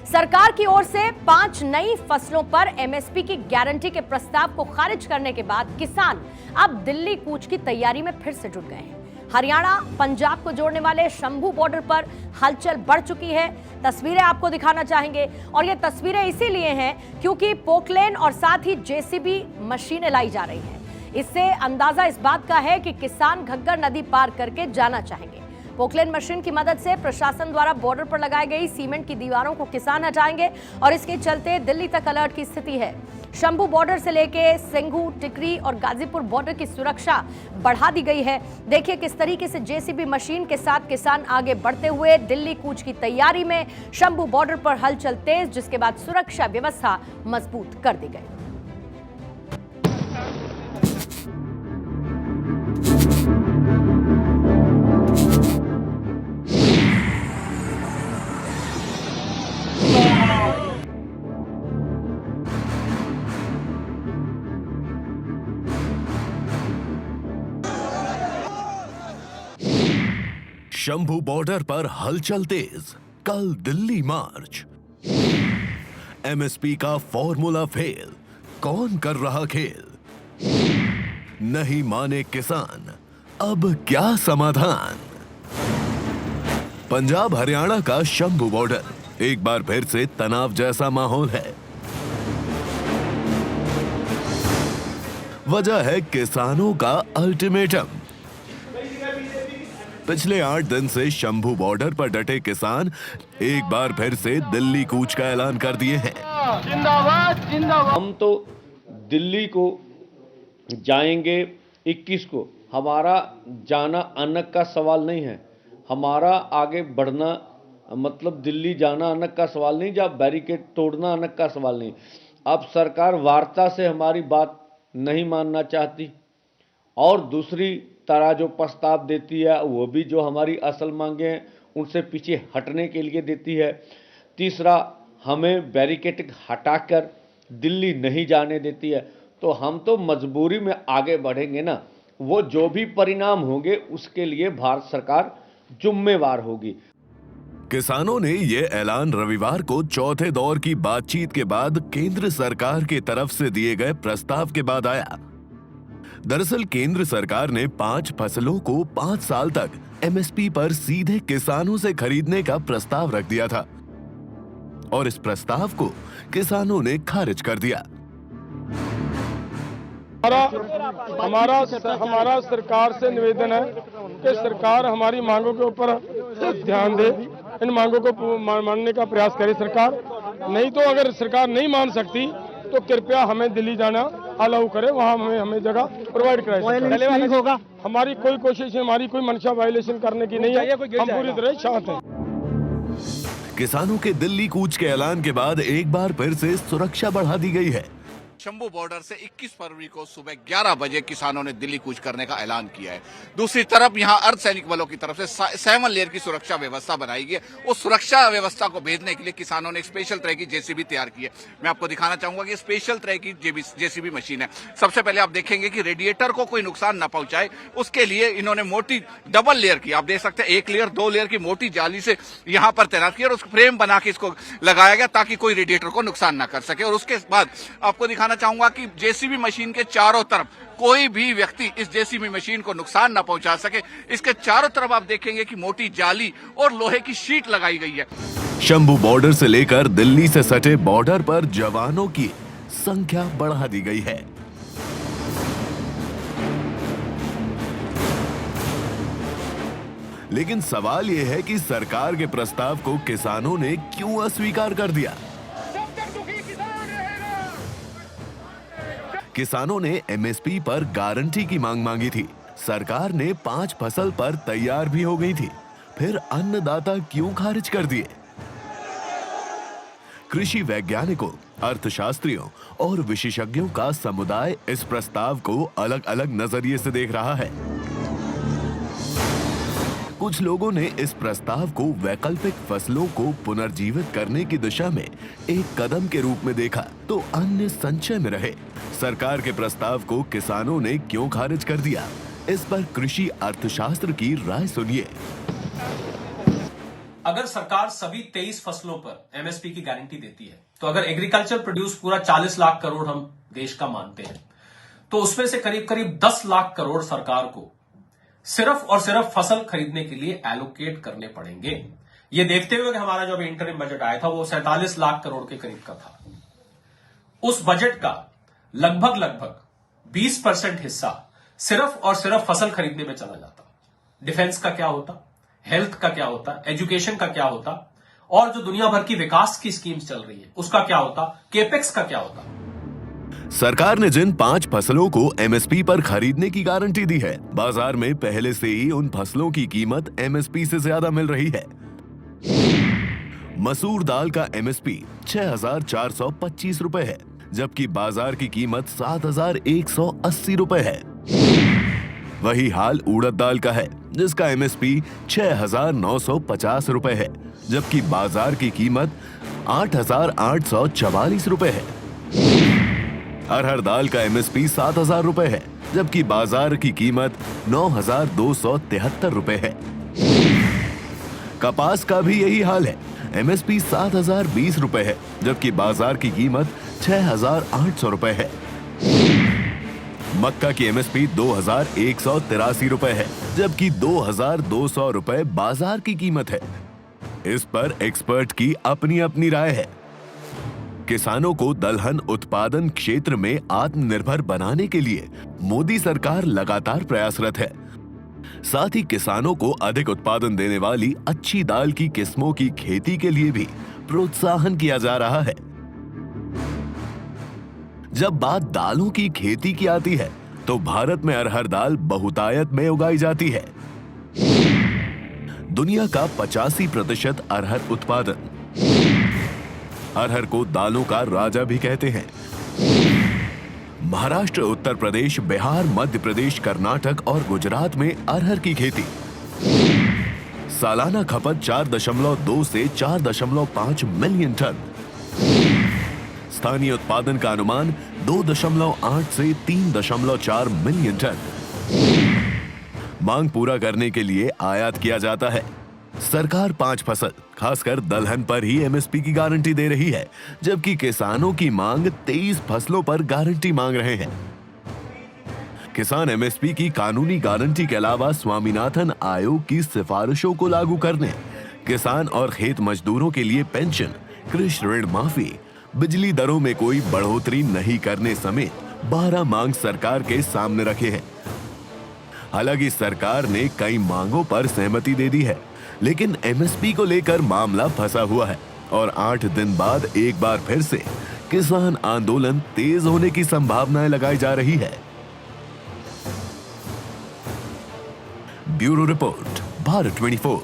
सरकार की ओर से 5 नई फसलों पर एमएसपी की गारंटी के प्रस्ताव को खारिज करने के बाद किसान अब दिल्ली कूच की तैयारी में फिर से जुट गए हैं। हरियाणा पंजाब को जोड़ने वाले शंभू बॉर्डर पर हलचल बढ़ चुकी है। तस्वीरें आपको दिखाना चाहेंगे और ये तस्वीरें इसीलिए हैं क्योंकि पोकलेन और साथ ही जेसीबी मशीनें लाई जा रही हैं। इससे अंदाजा इस बात का है कि किसान घग्गर नदी पार करके जाना चाहेंगे। पोकलेन मशीन की मदद से प्रशासन द्वारा बॉर्डर पर लगाई गई सीमेंट की दीवारों को किसान हटाएंगे और इसके चलते दिल्ली तक अलर्ट की स्थिति है। शंभू बॉर्डर से लेके सिंघू, टिकरी और गाजीपुर बॉर्डर की सुरक्षा बढ़ा दी गई है। देखिए किस तरीके से जेसीबी मशीन के साथ किसान आगे बढ़ते हुए दिल्ली कूच की तैयारी में। शंभू बॉर्डर पर हलचल तेज, जिसके बाद सुरक्षा व्यवस्था मजबूत कर दी गई। शंभू बॉर्डर पर हलचल तेज, कल दिल्ली मार्च। एमएसपी का फॉर्मूला फेल, कौन कर रहा खेल? नहीं माने किसान, अब क्या समाधान? पंजाब हरियाणा का शंभू बॉर्डर एक बार फिर से तनाव जैसा माहौल है। वजह है किसानों का अल्टीमेटम। पिछले 8 दिन से शंभू बॉर्डर पर डटे किसान एक बार फिर से दिल्ली कूच का ऐलान कर दिए हैं। जिंदाबाद जिंदाबाद। हम तो दिल्ली को जाएंगे 21 को। हमारा जाना अनक का सवाल नहीं है, हमारा आगे बढ़ना मतलब दिल्ली जाना अनक का सवाल नहीं, जब बैरिकेड तोड़ना अनक का सवाल नहीं। अब सरकार वार्ता से हमारी बात नहीं मानना चाहती और दूसरी तरह जो प्रस्ताव देती है वो भी जो हमारी असल मांगे हैं उनसे पीछे हटने के लिए देती है। तीसरा, हमें बैरिकेड हटाकर दिल्ली नहीं जाने देती है। तो हम तो मजबूरी में आगे बढ़ेंगे ना, वो जो भी परिणाम होंगे उसके लिए भारत सरकार जिम्मेवार होगी। किसानों ने ये ऐलान रविवार को चौथे दौर की बातचीत के बाद केंद्र सरकार की तरफ से दिए गए प्रस्ताव के बाद आया। दरअसल केंद्र सरकार ने 5 फसलों को 5 साल तक एमएसपी पर सीधे किसानों से खरीदने का प्रस्ताव रख दिया था और इस प्रस्ताव को किसानों ने खारिज कर दिया। हमारा सरकार से निवेदन है कि सरकार हमारी मांगों के ऊपर ध्यान दे, इन मांगों को मानने का प्रयास करे सरकार। नहीं तो अगर सरकार नहीं मान सकती तो कृपया हमें दिल्ली जाना अलाउ करे, वहाँ हमें जगह प्रोवाइड कराए होगा। हमारी कोई कोशिश, हमारी कोई मंशा वायलेशन करने की नहीं है, हम पूरी तरह शांत हैं। किसानों के दिल्ली कूच के ऐलान के बाद एक बार फिर से सुरक्षा बढ़ा दी गई है। शंभू बॉर्डर से 21 फरवरी को सुबह 11 बजे किसानों ने दिल्ली कूच करने का ऐलान किया है। दूसरी तरफ यहां अर्धसैनिक बलों की तरफ से 7 लेयर की सुरक्षा व्यवस्था बनाई गई है। उस सुरक्षा व्यवस्था को भेजने के लिए किसानों ने एक स्पेशल तरह की जेसीबी तैयार की है। मैं आपको दिखाना चाहूंगा कि स्पेशल तरह की जेसीबी मशीन है। सबसे पहले आप देखेंगे कि रेडिएटर को कोई नुकसान न पहुंचाए, उसके लिए इन्होंने मोटी डबल लेयर की, आप देख सकते हैं 1 लेयर 2 लेयर की मोटी जाली से यहां पर तैनात किया और उस फ्रेम बना के इसको लगाया गया ताकि कोई रेडिएटर को नुकसान न कर सके। और उसके बाद आपको दिखाना चाहूंगा कि जेसीबी मशीन के चारों तरफ कोई भी व्यक्ति इस जेसीबी मशीन को नुकसान न पहुंचा सके। इसके चारों तरफ आप देखेंगे कि मोटी जाली और लोहे की शीट लगाई गई है। शंभू बॉर्डर से लेकर दिल्ली से सटे बॉर्डर पर जवानों की संख्या बढ़ा दी गई है। लेकिन सवाल यह है कि सरकार के प्रस्ताव को किसानों ने क्यों अस्वीकार कर दिया? किसानों ने एमएसपी पर गारंटी की मांग मांगी थी। सरकार ने 5 फसल पर तैयार भी हो गई थी, फिर अन्नदाता क्यों खारिज कर दिए? कृषि वैज्ञानिकों, अर्थशास्त्रियों और विशेषज्ञों का समुदाय इस प्रस्ताव को अलग अलग नजरिए से देख रहा है। कुछ लोगों ने इस प्रस्ताव को वैकल्पिक फसलों को पुनर्जीवित करने की दिशा में एक कदम के रूप में देखा, तो अन्य संशय में रहे। सरकार के प्रस्ताव को किसानों ने क्यों खारिज कर दिया, इस पर कृषि अर्थशास्त्र की राय सुनिए। अगर सरकार सभी 23 फसलों पर एमएसपी की गारंटी देती है, तो अगर एग्रीकल्चर प्रोड्यूस पूरा 40 लाख करोड़ हम देश का मानते हैं, तो उसमें से करीब करीब 10 लाख करोड़ सरकार को सिर्फ और सिर्फ फसल खरीदने के लिए एलोकेट करने पड़ेंगे। ये देखते हुए कि हमारा जो अभी इंटरिम बजट आया था वो 47 लाख करोड़ के करीब का था। उस बजट का लगभग 20% हिस्सा सिर्फ और सिर्फ फसल खरीदने में चला जाता। डिफेंस का क्या होता, हेल्थ का क्या होता, एजुकेशन का क्या होता, और जो दुनिया भर की विकास की स्कीम्स चल रही है उसका क्या होता, केपेक्स का क्या होता। सरकार ने जिन 5 फसलों को एमएसपी पर खरीदने की गारंटी दी है, बाजार में पहले से ही उन फसलों की कीमत एमएसपी से ज्यादा मिल रही है। मसूर दाल का एमएसपी 6,425 रुपए है, जबकि बाजार की कीमत 7,180 रुपए है। वही हाल उड़द दाल का है, जिसका एमएसपी 6,950 रुपए है, जबकि बाजार की कीमत 8,844 रुपए है। अरहर दाल का एमएसपी 7,000 रुपए है, जबकि बाजार की कीमत 9,273 रुपए है। कपास का भी यही हाल है, एमएसपी 7,020 रुपए है, जबकि बाजार की कीमत 6,800 रुपए है। मक्का की एमएसपी 2,183 रुपए है, जबकि 2,200 रुपए बाजार की कीमत है। इस पर एक्सपर्ट की अपनी अपनी राय है। किसानों को दलहन उत्पादन क्षेत्र में आत्मनिर्भर बनाने के लिए मोदी सरकार लगातार प्रयासरत है। साथ ही किसानों को अधिक उत्पादन देने वाली अच्छी दाल की किस्मों की खेती के लिए भी प्रोत्साहन किया जा रहा है। जब बात दालों की खेती की आती है, तो भारत में अरहर दाल बहुतायत में उगाई जाती है। दुनिया का 85% अरहर उत्पादन। अरहर को दालों का राजा भी कहते हैं। महाराष्ट्र, उत्तर प्रदेश, बिहार, मध्य प्रदेश, कर्नाटक और गुजरात में अरहर की खेती। सालाना खपत 4.2 से 4.5 मिलियन टन। स्थानीय उत्पादन का अनुमान 2.8 से 3.4 मिलियन टन। मांग पूरा करने के लिए आयात किया जाता है। सरकार 5 फसल, खासकर दलहन पर ही एमएसपी की गारंटी दे रही है, जबकि किसानों की मांग 23 फसलों पर गारंटी मांग रहे हैं। किसान एमएसपी की कानूनी गारंटी के अलावा स्वामीनाथन आयोग की सिफारिशों को लागू करने, किसान और खेत मजदूरों के लिए पेंशन, कृषि ऋण माफी, बिजली दरों में कोई बढ़ोतरी नहीं करने समेत 12 मांग सरकार के सामने रखे हैं। हालांकि सरकार ने कई मांगों पर सहमति दे दी है, लेकिन एमएसपी को लेकर मामला फंसा हुआ है और 8 दिन बाद एक बार फिर से किसान आंदोलन तेज होने की संभावनाएं लगाई जा रही है। Bureau report, Bharat 24।